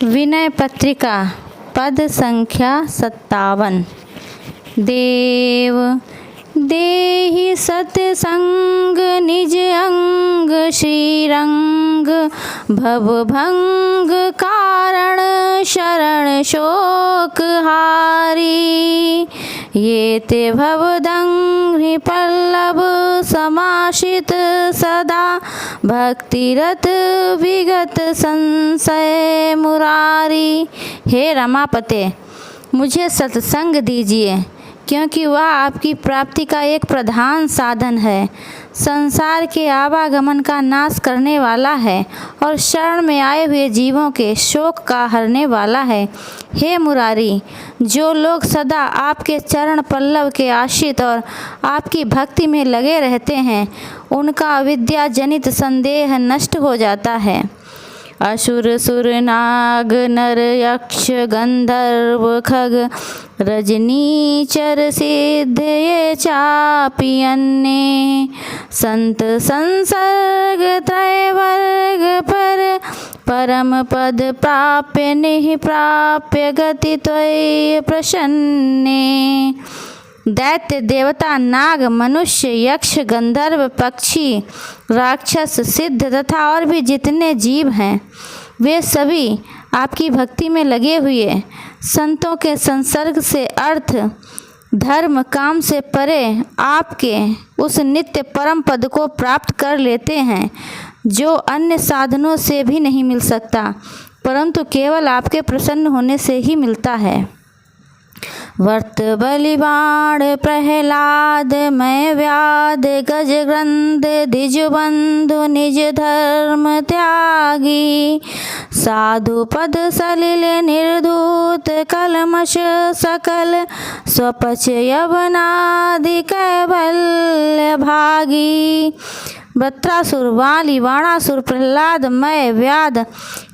विनय पत्रिका पद संख्या 57। देव देहि सत्संग निज अंग श्रीरंग भवभंग कारण शरण शोक हारी। ये ते भवदंघ्रि पल्लव समाश्रित सदा भक्तिरत विगत संशय मुरारी। हे रमापते, मुझे सत्संग दीजिए, क्योंकि वह आपकी प्राप्ति का एक प्रधान साधन है, संसार के आवागमन का नाश करने वाला है और शरण में आए हुए जीवों के शोक का हरने वाला है। हे मुरारी, जो लोग सदा आपके चरण पल्लव के आश्रित और आपकी भक्ति में लगे रहते हैं, उनका अविद्या जनित संदेह नष्ट हो जाता है। असुर सुर नाग नर यक्ष गंधर्व खग रजनीचर सिद्ध ये चापि अन्ये संत संसर्ग त्रैवर्ग पर परम पद प्राप्य निहि प्राप्य गति त्वयि प्रसन्ने। दैत्य देवता नाग मनुष्य यक्ष गंधर्व पक्षी राक्षस सिद्ध तथा और भी जितने जीव हैं, वे सभी आपकी भक्ति में लगे हुए संतों के संसर्ग से अर्थ धर्म काम से परे आपके उस नित्य परम पद को प्राप्त कर लेते हैं, जो अन्य साधनों से भी नहीं मिल सकता, परंतु केवल आपके प्रसन्न होने से ही मिलता है। वर्त बलिबाण प्रहलाद मैं व्याध गज ग्रंथ द्विजबंधु निज धर्म त्यागी साधु पद सलिल निर्धूत कलमश सकल स्वपच यवनादि कैवल्य भागी। बत्रासुर वाली वाणासुर प्रहलाद मय व्याध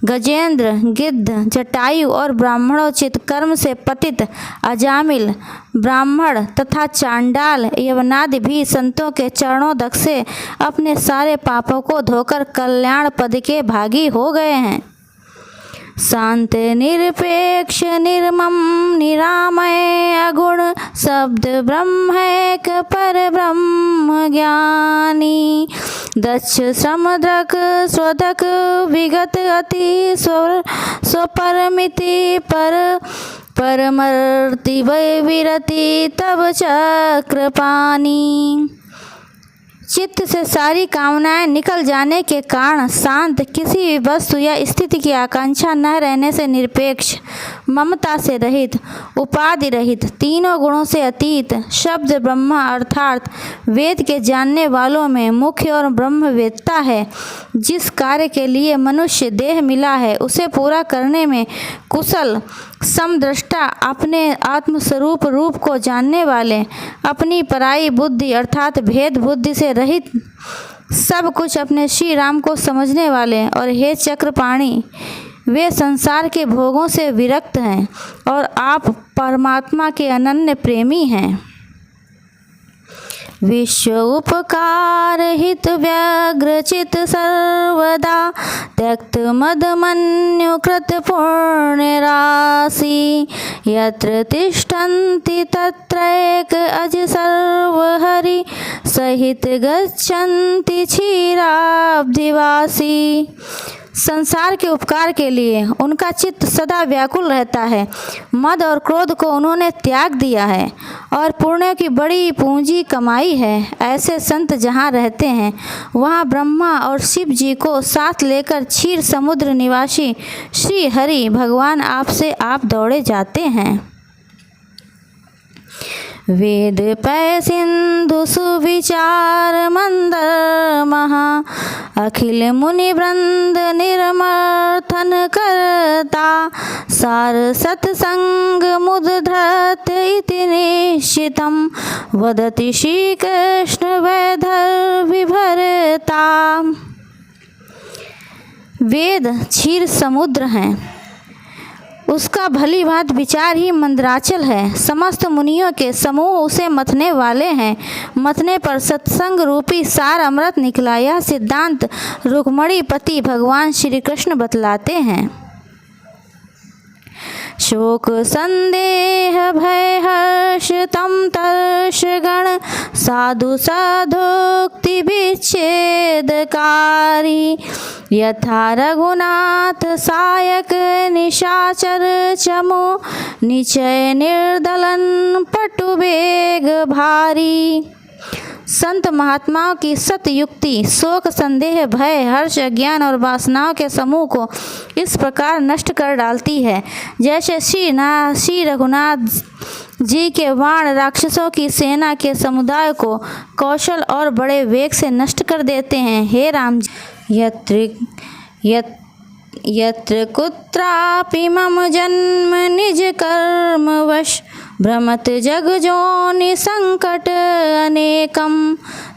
गजेंद्र गिद्ध जटायु और ब्राह्मणोचित कर्म से पतित अजामिल ब्राह्मण तथा चांडाल यवनादि भी संतों के चरणोदक से अपने सारे पापों को धोकर कल्याण पद के भागी हो गए हैं। शांत निरपेक्ष निर्मम निरामय अगुण शब्द ब्रह्मैक पर ब्रह्म ज्ञानी दक्ष श्रमद्रक स्वदक विगत अति स्वपरमिति पर परमर्ति वै विरति तब चक्रपाणी। चित्त से सारी कामनाएं निकल जाने के कारण शांत, किसी भी वस्तु या स्थिति की आकांक्षा न रहने से निरपेक्ष, ममता से रहित, उपाधि रहित, तीनों गुणों से अतीत, शब्द ब्रह्मा अर्थात वेद के जानने वालों में मुख्य और ब्रह्मवेत्ता है। जिस कार्य के लिए मनुष्य देह मिला है उसे पूरा करने में कुशल, समदृष्टा, अपने आत्मस्वरूप रूप को जानने वाले, अपनी पराई बुद्धि अर्थात भेद बुद्धि से रहित, सब कुछ अपने श्री राम को समझने वाले और हे चक्रपाणी, वे संसार के भोगों से विरक्त हैं और आप परमात्मा के अनन्य प्रेमी हैं। विश्व उपकार हित व्यग्र चित सर्वदा त्यक्त मद मन्यु कृत पुण्य राशि यत्र तिष्ठन्ति तत्रैक अज सर्व हरि सहित गच्छन्ति क्षीराब्धिवासी। संसार के उपकार के लिए उनका चित्त सदा व्याकुल रहता है। मद और क्रोध को उन्होंने त्याग दिया है और पुण्य की बड़ी पूंजी कमाई है। ऐसे संत जहाँ रहते हैं वहाँ ब्रह्मा और शिव जी को साथ लेकर क्षीर समुद्र निवासी श्री हरि भगवान आपसे आप दौड़े जाते हैं। वेद पै सिंधु सुविचार मंदर महा अखिल मुनि वृंद निर्मर्थन करता सार सत्संग मुद धृत इति निश्चितम वदति श्री कृष्ण वैधर विभरता। वेद क्षीर समुद्र हैं, उसका भली भांति विचार ही मंदराचल है। समस्त मुनियों के समूह उसे मथने वाले हैं। मथने पर सत्संग रूपी सार अमृत निकला। यह सिद्धांत रुक्मणी पति भगवान श्री कृष्ण बतलाते हैं। शोक संदेह भय हर्ष तम तर्ष गण साधु साधोक्ति विच्छेदकारी यथा रघुनाथ सायक निशाचर चमो निचय निर्दलन पटु वेग भारी। संत महात्माओं की सतयुक्ति शोक संदेह भय हर्ष अज्ञान और वासनाओं के समूह को इस प्रकार नष्ट कर डालती है जैसे श्री रघुनाथ जी के बाण राक्षसों की सेना के समुदाय को कौशल और बड़े वेग से नष्ट कर देते हैं। हे राम जी, यत्र कुत्रापि मम जन्म निज कर्म वश भ्रमत जग जोनि संकट अनेकम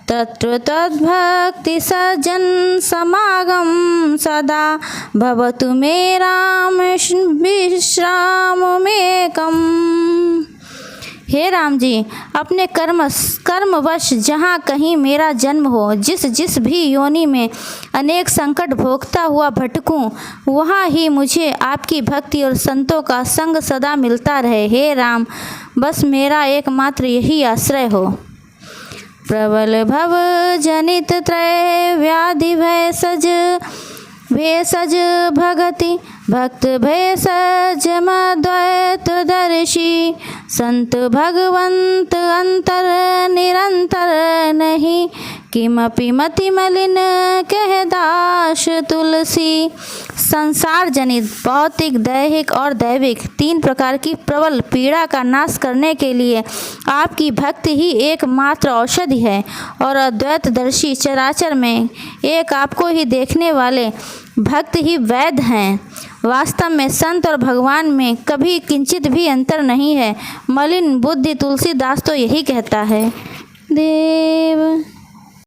तत्र तद्भक्ति सज्जन समागम सदा भवतु मे राम विश्राममेकम। हे राम जी, अपने कर्मवश जहाँ कहीं मेरा जन्म हो, जिस भी योनि में अनेक संकट भोगता हुआ भटकूं, वहाँ ही मुझे आपकी भक्ति और संतों का संग सदा मिलता रहे। हे राम, बस मेरा एकमात्र यही आश्रय हो। प्रबल भव जनित त्रय व्याधि भेषज भगति भक्त भेषज मद्वैत दर्शी संत भगवंत अंतर निरंतर नहीं किमपि मति मलिन कह दास तुलसी। संसार जनित भौतिक दैहिक और दैविक 3 प्रकार की प्रबल पीड़ा का नाश करने के लिए आपकी भक्ति ही एकमात्र औषधि है और अद्वैतदर्शी चराचर में एक आपको ही देखने वाले भक्त ही वैद्य हैं। वास्तव में संत और भगवान में कभी किंचित भी अंतर नहीं है। मलिन बुद्धि तुलसीदास तो यही कहता है। देव